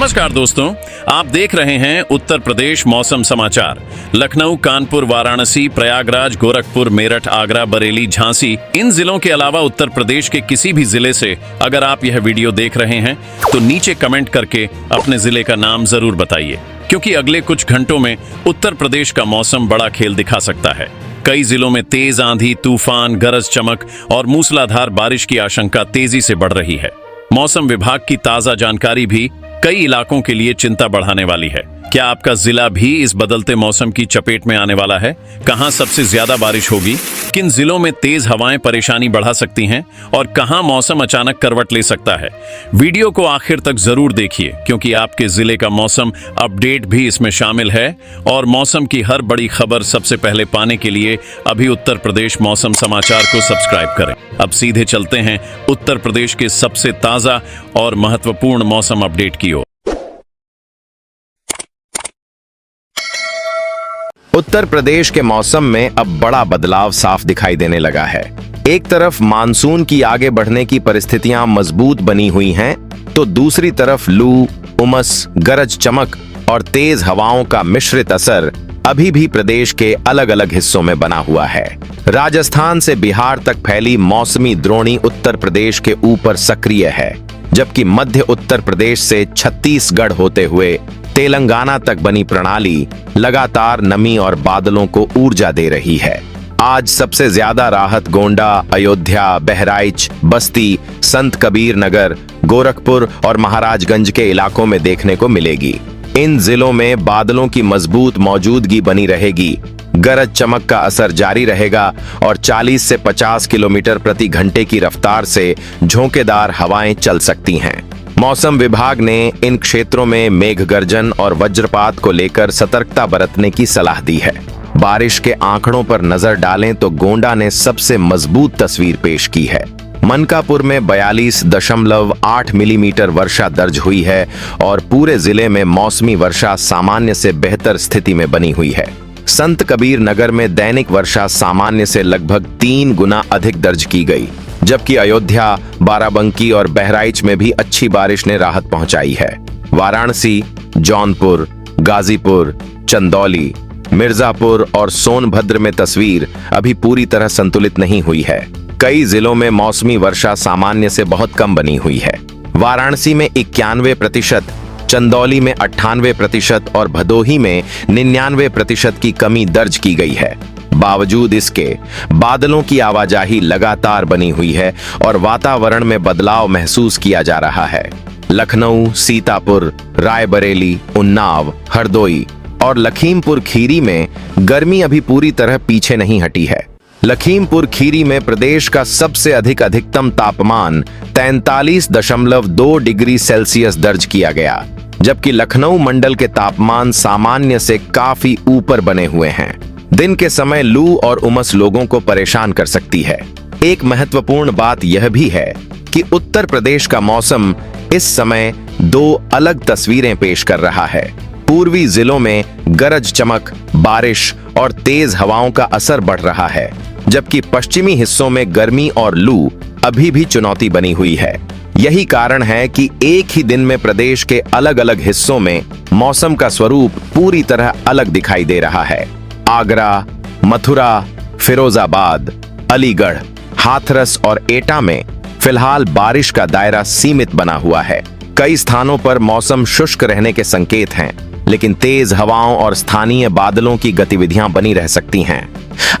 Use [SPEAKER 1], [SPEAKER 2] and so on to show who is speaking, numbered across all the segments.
[SPEAKER 1] नमस्कार दोस्तों, आप देख रहे हैं उत्तर प्रदेश मौसम समाचार। लखनऊ, कानपुर, वाराणसी, प्रयागराज, गोरखपुर, मेरठ, आगरा, बरेली, झांसी, इन जिलों के अलावा उत्तर प्रदेश के किसी भी जिले से अगर आप यह वीडियो देख रहे हैं तो नीचे कमेंट करके अपने जिले का नाम जरूर बताइए, क्योंकि अगले कुछ घंटों में उत्तर प्रदेश का मौसम बड़ा खेल दिखा सकता है। कई जिलों में तेज आंधी, तूफान, गरज चमक और मूसलाधार बारिश की आशंका तेजी से बढ़ रही है। मौसम विभाग की ताजा जानकारी भी कई इलाकों के लिए चिंता बढ़ाने वाली है। क्या आपका जिला भी इस बदलते मौसम की चपेट में आने वाला है? कहां सबसे ज्यादा बारिश होगी? किन जिलों में तेज हवाएं परेशानी बढ़ा सकती हैं? और कहां मौसम अचानक करवट ले सकता है? वीडियो को आखिर तक जरूर देखिए, क्योंकि आपके जिले का मौसम अपडेट भी इसमें शामिल है। और मौसम की हर बड़ी खबर सबसे पहले पाने के लिए अभी उत्तर प्रदेश मौसम समाचार को सब्सक्राइब करें। अब सीधे चलते हैं उत्तर प्रदेश के सबसे ताजा और महत्वपूर्ण मौसम अपडेट की ओर।
[SPEAKER 2] उत्तर प्रदेश के मौसम में अब बड़ा बदलाव साफ दिखाई देने लगा है। एक तरफ मानसून की आगे बढ़ने की परिस्थितियां मजबूत बनी हुई हैं, तो दूसरी तरफ लू, उमस, गरज चमक और तेज हवाओं का मिश्रित असर अभी भी प्रदेश के अलग अलग हिस्सों में बना हुआ है। राजस्थान से बिहार तक फैली मौसमी द्रोणी उत्तर प्रदेश के ऊपर सक्रिय है, जबकि मध्य उत्तर प्रदेश से छत्तीसगढ़ होते हुए तेलंगाना तक बनी प्रणाली लगातार नमी और बादलों को ऊर्जा दे रही है। आज सबसे ज्यादा राहत गोंडा, अयोध्या, बहराइच, बस्ती, संत कबीर नगर, गोरखपुर और महाराजगंज के इलाकों में देखने को मिलेगी। इन जिलों में बादलों की मजबूत मौजूदगी बनी रहेगी, गरज चमक का असर जारी रहेगा और 40 से 50 किलोमीटर प्रति घंटे की रफ्तार से झोंकेदार हवाएं चल सकती हैं। मौसम विभाग ने इन क्षेत्रों में मेघ गर्जन और वज्रपात को लेकर सतर्कता बरतने की सलाह दी है। बारिश के आंकड़ों पर नजर डालें तो गोंडा ने सबसे मजबूत तस्वीर पेश की है। मनकापुर में 42.8 मिलीमीटर वर्षा दर्ज हुई है और पूरे जिले में मौसमी वर्षा सामान्य से बेहतर स्थिति में बनी हुई है। संत कबीर नगर में दैनिक वर्षा सामान्य से लगभग 3 गुना अधिक दर्ज की गई, जबकि अयोध्या, बाराबंकी और बहराइच में भी अच्छी बारिश ने राहत पहुंचाई है। वाराणसी, जौनपुर, गाजीपुर, चंदौली, मिर्जापुर और सोनभद्र में तस्वीर अभी पूरी तरह संतुलित नहीं हुई है। कई जिलों में मौसमी वर्षा सामान्य से बहुत कम बनी हुई है। वाराणसी में 91%, चंदौली में 98% और भदोही में 99% की कमी दर्ज की गई है। बावजूद इसके बादलों की आवाजाही लगातार बनी हुई है और वातावरण में बदलाव महसूस किया जा रहा है। लखनऊ, सीतापुर, रायबरेली, उन्नाव, हरदोई और लखीमपुर खीरी में गर्मी अभी पूरी तरह पीछे नहीं हटी है। लखीमपुर खीरी में प्रदेश का सबसे अधिकतम तापमान 43.2 डिग्री सेल्सियस दर्ज किया गया, जबकि लखनऊ मंडल के तापमान सामान्य से काफी ऊपर बने हुए हैं। दिन के समय लू और उमस लोगों को परेशान कर सकती है। एक महत्वपूर्ण बात यह भी है कि उत्तर प्रदेश का मौसम इस समय 2 अलग तस्वीरें पेश कर रहा है। पूर्वी जिलों में गरज चमक, बारिश और तेज हवाओं का असर बढ़ रहा है, जबकि पश्चिमी हिस्सों में गर्मी और लू अभी भी चुनौती बनी हुई है। यही कारण है कि एक ही दिन में प्रदेश के अलग अलग हिस्सों में मौसम का स्वरूप पूरी तरह अलग दिखाई दे रहा है। आगरा, मथुरा, फिरोजाबाद, अलीगढ़, हाथरस और एटा में फिलहाल बारिश का दायरा सीमित बना हुआ है। कई स्थानों पर मौसम शुष्क रहने के संकेत हैं, लेकिन तेज हवाओं और स्थानीय बादलों की गतिविधियां बनी रह सकती हैं।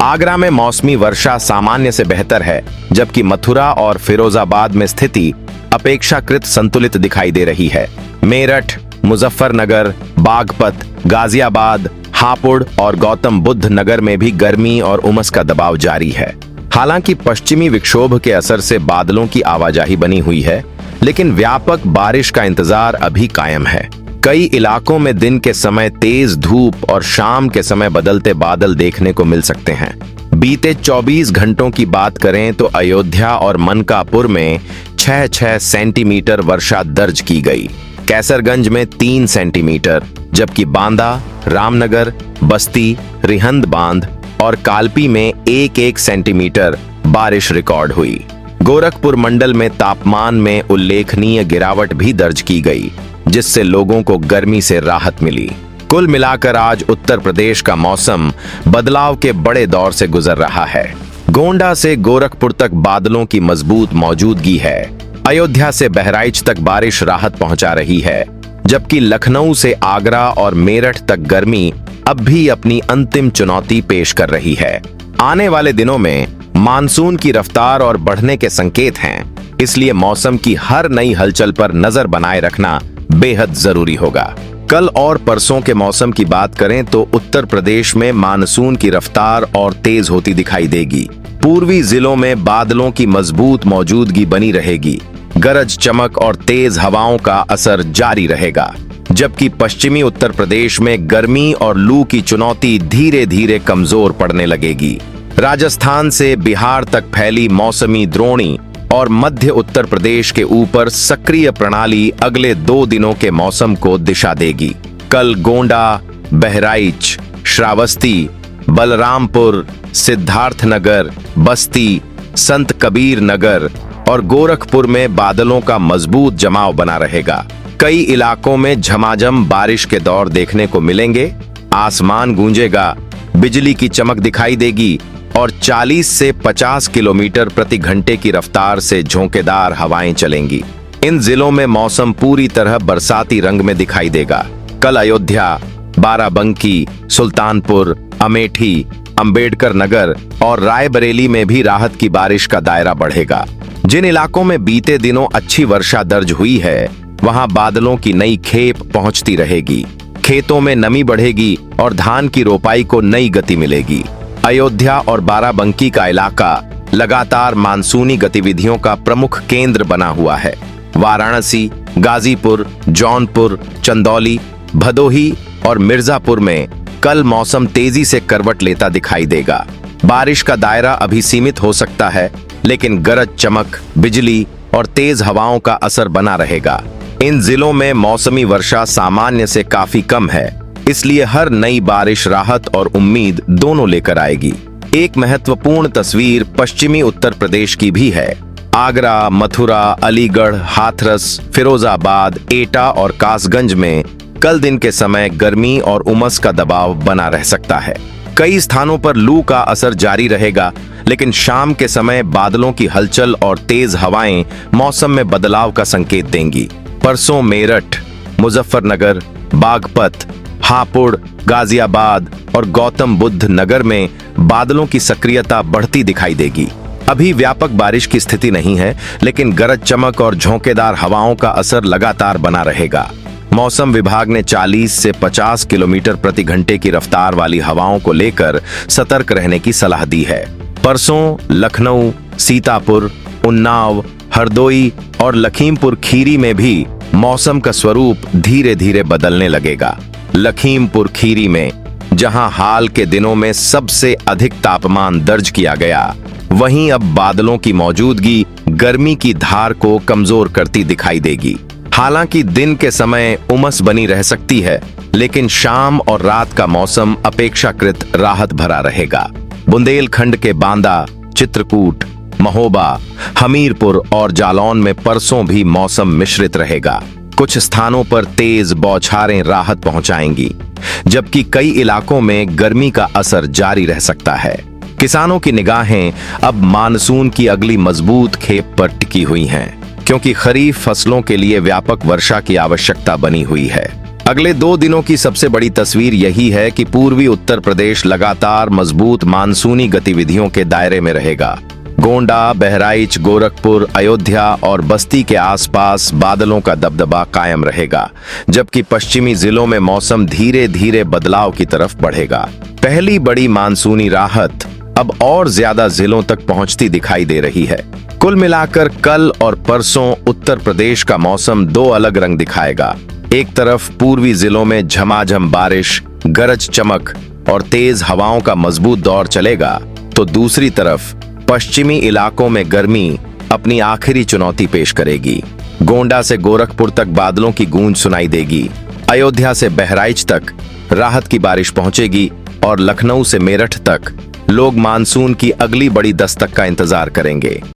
[SPEAKER 2] आगरा में मौसमी वर्षा सामान्य से बेहतर है, जबकि मथुरा और फिरोजाबाद में स्थिति अपेक्षाकृत संतुलित दिखाई दे रही है। मेरठ, मुजफ्फरनगर, बागपत, गाजियाबाद, हापुड़ और गौतम बुद्ध नगर में भी गर्मी और उमस का दबाव जारी है। हालांकि पश्चिमी विक्षोभ के असर से बादलों की आवाजाही बनी हुई है, लेकिन व्यापक बारिश का इंतजार अभी कायम है। कई इलाकों में दिन के समय तेज धूप और शाम के समय बदलते बादल देखने को मिल सकते हैं। बीते 24 घंटों की बात करें तो अयोध्या और मनकापुर में 6-6 सेंटीमीटर वर्षा दर्ज की गई, कैसरगंज में 3 सेंटीमीटर, जबकि बांदा, रामनगर, बस्ती, रिहंद बांध और कालपी में 1-1 सेंटीमीटर बारिश रिकॉर्ड हुई। गोरखपुर मंडल में तापमान में उल्लेखनीय गिरावट भी दर्ज की गई। जिससे लोगों को गर्मी से राहत मिली। कुल मिलाकर आज उत्तर प्रदेश का मौसम बदलाव के बड़े दौर से गुजर रहा है। गोंडा से गोरखपुर तक बादलों की मजबूत मौजूदगी है। अयोध्या से बहराइच तक बारिश राहत पहुंचा रही है, जबकि लखनऊ से आगरा और मेरठ तक गर्मी अब भी अपनी अंतिम चुनौती पेश कर रही है। आने वाले दिनों में मानसून की रफ्तार और बढ़ने के संकेत हैं, इसलिए मौसम की हर नई हलचल पर नजर बनाए रखना बेहद जरूरी होगा। कल और परसों के मौसम की बात करें तो उत्तर प्रदेश में मानसून की रफ्तार और तेज होती दिखाई देगी। पूर्वी जिलों में बादलों की मजबूत मौजूदगी बनी रहेगी। गरज चमक और तेज हवाओं का असर जारी रहेगा, जबकि पश्चिमी उत्तर प्रदेश में गर्मी और लू की चुनौती धीरे धीरे कमजोर पड़ने लगेगी। राजस्थान से बिहार तक फैली मौसमी द्रोणी और मध्य उत्तर प्रदेश के ऊपर सक्रिय प्रणाली अगले 2 दिनों के मौसम को दिशा देगी। कल गोंडा, बहराइच, श्रावस्ती, बलरामपुर, सिद्धार्थनगर, बस्ती, संत कबीर नगर और गोरखपुर में बादलों का मजबूत जमाव बना रहेगा। कई इलाकों में झमाझम बारिश के दौर देखने को मिलेंगे। आसमान गूंजेगा, बिजली की चमक दिखाई देगी और 40 से 50 किलोमीटर प्रति घंटे की रफ्तार से झोंकेदार हवाएं चलेंगी। इन जिलों में मौसम पूरी तरह बरसाती रंग में दिखाई देगा। कल अयोध्या, बाराबंकी, सुल्तानपुर, अमेठी, अंबेडकर नगर और रायबरेली में भी राहत की बारिश का दायरा बढ़ेगा। जिन इलाकों में बीते दिनों अच्छी वर्षा दर्ज हुई है, वहां बादलों की नई खेप पहुंचती रहेगी। खेतों में नमी बढ़ेगी और धान की रोपाई को नई गति मिलेगी। अयोध्या और बाराबंकी का इलाका लगातार मानसूनी गतिविधियों का प्रमुख केंद्र बना हुआ है। वाराणसी, गाजीपुर, जौनपुर, चंदौली, भदोही और मिर्जापुर में कल मौसम तेजी से करवट लेता दिखाई देगा। बारिश का दायरा अभी सीमित हो सकता है, लेकिन गरज चमक, बिजली और तेज हवाओं का असर बना रहेगा। इन जिलों में मौसमी वर्षा सामान्य से काफी कम है, इसलिए हर नई बारिश राहत और उम्मीद दोनों लेकर आएगी। एक महत्वपूर्ण तस्वीर पश्चिमी उत्तर प्रदेश की भी है। आगरा, मथुरा, अलीगढ़, हाथरस, फिरोजाबाद, एटा और कासगंज में कल दिन के समय गर्मी और उमस का दबाव बना रह सकता है। कई स्थानों पर लू का असर जारी रहेगा, लेकिन शाम के समय बादलों की हलचल और तेज हवाएं मौसम में बदलाव का संकेत देंगी। परसों मेरठ, मुजफ्फरनगर, बागपत, हापुड़, गाजियाबाद और गौतम बुद्ध नगर में बादलों की सक्रियता बढ़ती दिखाई देगी। अभी व्यापक बारिश की स्थिति नहीं है, लेकिन गरज चमक और झोंकेदार हवाओं का असर लगातार बना रहेगा। मौसम विभाग ने 40 से 50 किलोमीटर प्रति घंटे की रफ्तार वाली हवाओं को लेकर सतर्क रहने की सलाह दी है। परसों लखनऊ, सीतापुर, उन्नाव, हरदोई और लखीमपुर खीरी में भी मौसम का स्वरूप धीरे धीरे बदलने लगेगा। लखीमपुर खीरी में जहां हाल के दिनों में सबसे अधिक तापमान दर्ज किया गया, वहीं अब बादलों की मौजूदगी गर्मी की धार को कमजोर करती दिखाई देगी। हालांकि दिन के समय उमस बनी रह सकती है, लेकिन शाम और रात का मौसम अपेक्षाकृत राहत भरा रहेगा। बुंदेलखंड के बांदा, चित्रकूट, महोबा, हमीरपुर और जालौन में परसों भी मौसम मिश्रित रहेगा। कुछ स्थानों पर तेज बौछारें राहत पहुंचाएंगी, जबकि कई इलाकों में गर्मी का असर जारी रह सकता है। किसानों की निगाहें अब मानसून की अगली मजबूत खेप पर टिकी हुई हैं, क्योंकि खरीफ फसलों के लिए व्यापक वर्षा की आवश्यकता बनी हुई है। अगले 2 दिनों की सबसे बड़ी तस्वीर यही है कि पूर्वी उत्तर प्रदेश लगातार मजबूत मानसूनी गतिविधियों के दायरे में रहेगा। गोंडा, बहराइच, गोरखपुर, अयोध्या और बस्ती के आसपास बादलों का दबदबा कायम रहेगा, जबकि पश्चिमी जिलों में मौसम धीरे धीरे बदलाव की तरफ बढ़ेगा। पहली बड़ी मानसूनी राहत अब और ज्यादा जिलों तक पहुंचती दिखाई दे रही है। कुल मिलाकर कल और परसों उत्तर प्रदेश का मौसम 2 अलग रंग दिखाएगा। एक तरफ पूर्वी जिलों में झमाझम बारिश, गरज चमक और तेज हवाओं का मजबूत दौर चलेगा, तो दूसरी तरफ पश्चिमी इलाकों में गर्मी अपनी आखिरी चुनौती पेश करेगी। गोंडा से गोरखपुर तक बादलों की गूंज सुनाई देगी। अयोध्या से बहराइच तक राहत की बारिश पहुंचेगी और लखनऊ से मेरठ तक लोग मानसून की अगली बड़ी दस्तक का इंतजार करेंगे।